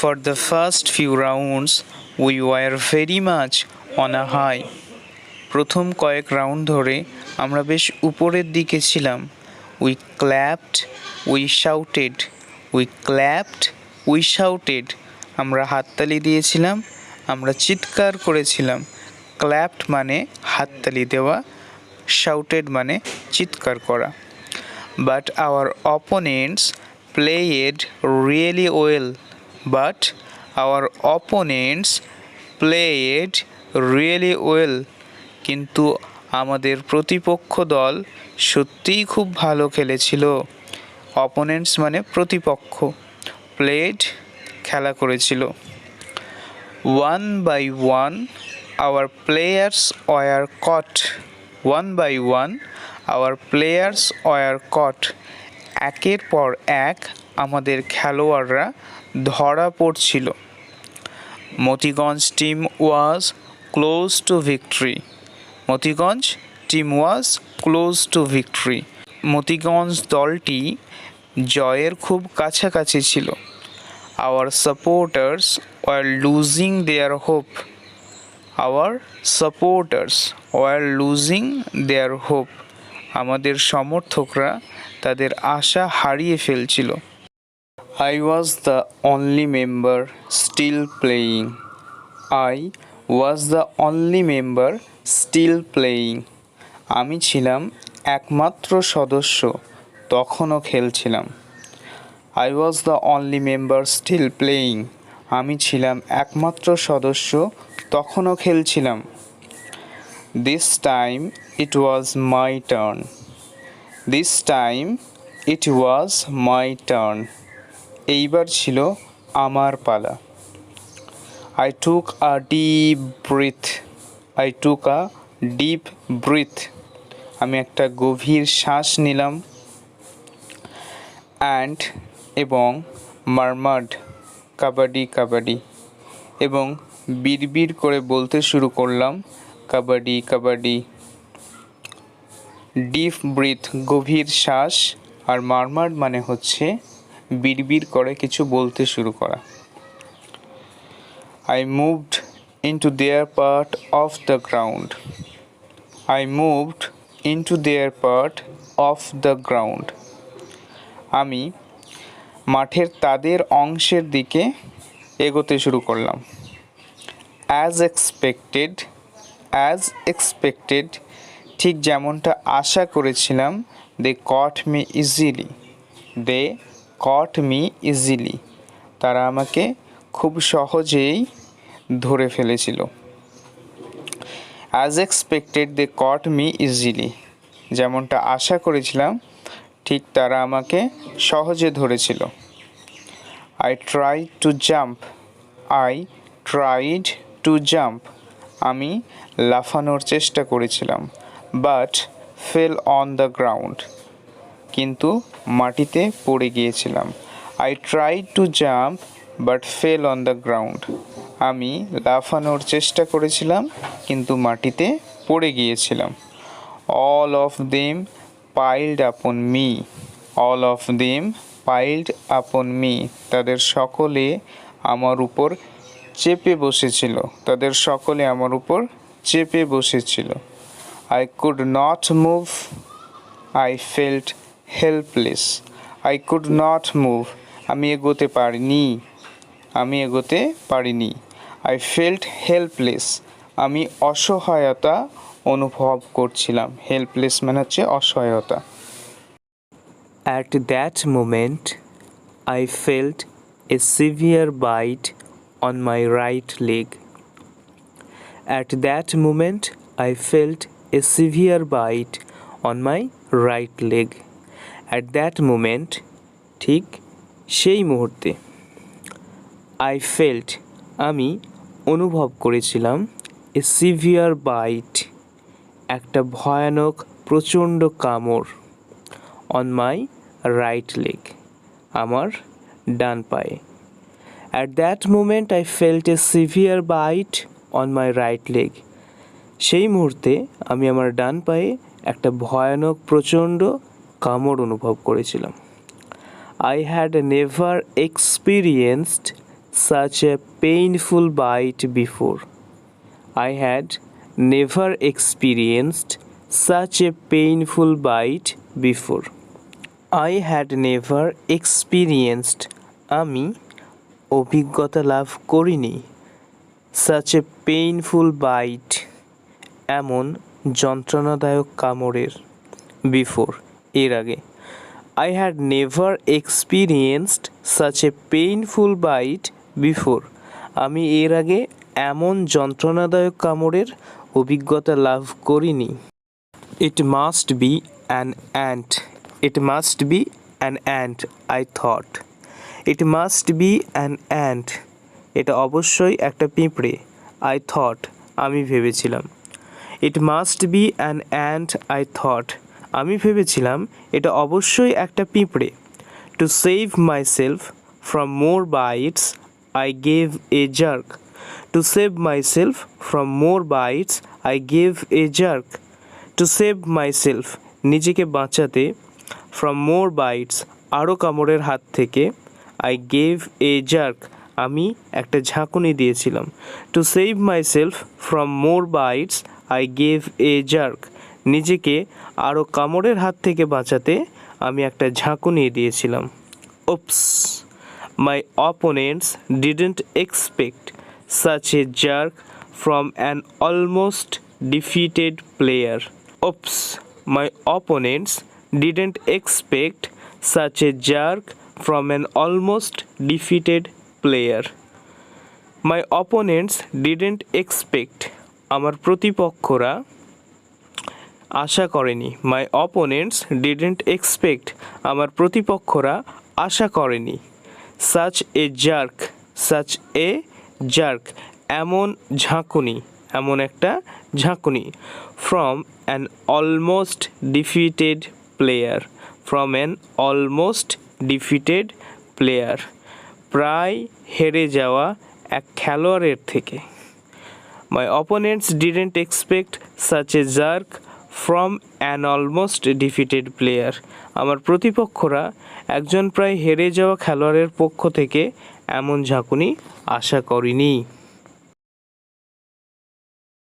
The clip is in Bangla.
For the first few rounds, we were very much on a high. প্রথম কয়েক রাউন্ড ধরে আমরা বেশ উপরের দিকে ছিলাম। We clapped, we shouted, we clapped, we shouted. আমরা হাততালি দিয়েছিলাম, আমরা চিৎকার করেছিলাম। clapped মানে হাততালি দেওয়া, shouted মানে চিৎকার করা। But our opponents played really well. But our opponents played really well. কিন্তু আমাদের প্রতিপক্ষ দল সত্যিই খুব ভালো খেলেছিল। অপোনেন্টস মানে প্রতিপক্ষ, প্লেড খেলা করেছিল। One by one our players were caught. One by one our players were caught. একের পর এক আমাদের খেলোয়াড়রা ধরা পড়ছিল। Motiganj team was close to victory. Motiganj team was close to victory. Motiganj দলটি জয়ের খুব কাছাকাছি ছিল। Our supporters were losing their hope. Our supporters were losing their hope. আমাদের সমর্থকরা তাদের আশা হারিয়ে ফেলছিল। I was the only member still playing. I was the only member still playing. আমি ছিলাম একমাত্র সদস্য, তখনও খেলছিলাম। I was the only member still playing. আমি ছিলাম একমাত্র সদস্য, তখনও খেলছিলাম। This time it was my turn. This time it was my turn. এইবার ছিল আমার পালা। I took a deep breath. I took a deep breath. আমি একটা গভীর শ্বাস নিলাম। And এবং murmured কাবাডি কাবাডি, এবং বিড়বিড় করে বলতে শুরু করলাম কাবাডি কাবাডি। ডিপ ব্রিথ গভীর শ্বাস, আর মারমার্ড মানে হচ্ছে বিড়বিড় করে কিছু বলতে শুরু করা। I moved into their part of the ground. I moved into their part of the ground. আমি মাঠের তাদের অংশের দিকে এগোতে শুরু করলাম। As expected, as expected, ঠিক যেমনটা আশা করেছিলাম, they caught me easily. They caught me easily. তারা আমাকে খুব সহজেই ধরে ফেলেছিল। As expected, they caught me easily. যেমনটা আশা করেছিলাম, ঠিক তারা আমাকে সহজে ধরেছিল। I tried to jump. I tried to jump. আমি লাফানোর চেষ্টা করেছিলাম। But fell on the ground. কিন্তু মাটিতে পড়ে গিয়েছিলাম। I tried to jump but fell on the ground. আমি লাফানোর চেষ্টা করেছিলাম কিন্তু মাটিতে পড়ে গিয়েছিলাম। All of them piled upon me. All of them piled upon me. তাদের সকলে আমার উপর চেপে বসেছিল। তাদের সকলে আমার উপর চেপে বসেছিল। I could not move. I felt helpless. I could not move. আমি এগোতে পারিনি। আমি এগোতে পারিনি। I felt helpless. আমি অসহায়তা অনুভব করছিলাম। হেল্পলেস মানে হচ্ছে অসহায়তা। At that moment, I felt a severe bite on my right leg. At that moment, I felt a severe bite on my right leg. At that moment, ঠিক সেই মুহূর্তে, I felt আমি অনুভব করেছিলাম a severe bite একটা ভয়ানক প্রচণ্ড কামড় on my right leg আমার ডান পায়ে। At that moment, I felt a severe bite on my right leg. সেই মুহূর্তে আমি আমার ডান পায়ে একটা ভয়ানক প্রচণ্ড কামড় অনুভব করেছিলাম। I had never experienced such a painful bite before. I had never experienced such a painful bite before. I had never experienced আমি অভিজ্ঞতা লাভ করিনি such a painful bite এমন যন্ত্রণাদায়ক কামড়ের before এর আগে I had never experienced such a painful bite before আমি এর আগে এমন যন্ত্রণাদায়ক কামড়ের অভিজ্ঞতা লাভ করিনি It must be an ant. It must be an ant, I thought. It must be an ant. এটা অবশ্যই একটা পিঁপড়ে I thought আমি ভেবেছিলাম It must be an ant, I thought. আমি ভেবেছিলাম এটা অবশ্যই একটা পিঁপড়ে To save myself from more bites, I gave a jerk. To save myself from more bites, I gave a jerk. To save myself নিজেকে বাঁচাতে from more bites আরও কামড়ের হাত থেকে I gave a jerk আমি একটা ঝাঁকুনি দিয়েছিলাম To save myself from more bites, I gave a jerk নিজেকে আরও কামড়ের হাত থেকে বাঁচাতে আমি একটা ঝাঁকুনি দিয়েছিলাম Oops! My opponents didn't expect such a jerk from an almost defeated player. Oops! My opponents didn't expect such a jerk from an almost defeated player. My opponents didn't expect আমার প্রতিপক্ষরা আশা করেনি My opponents didn't expect আমার প্রতিপক্ষরা আশা করেনি Such a jerk এমন ঝাঁকুনি এমন একটা ঝাঁকুনি From an almost defeated player From an almost defeated player প্রায় হেরে যাওয়া এক খেলোয়াড়ের থেকে My opponents didn't expect such a jerk from an almost defeated player. আমার প্রতিপক্ষরা একজন প্রায় হেরে যাওয়া খেলোয়াড়ের পক্ষ থেকে এমন ঝাঁকুনি আশা করেনি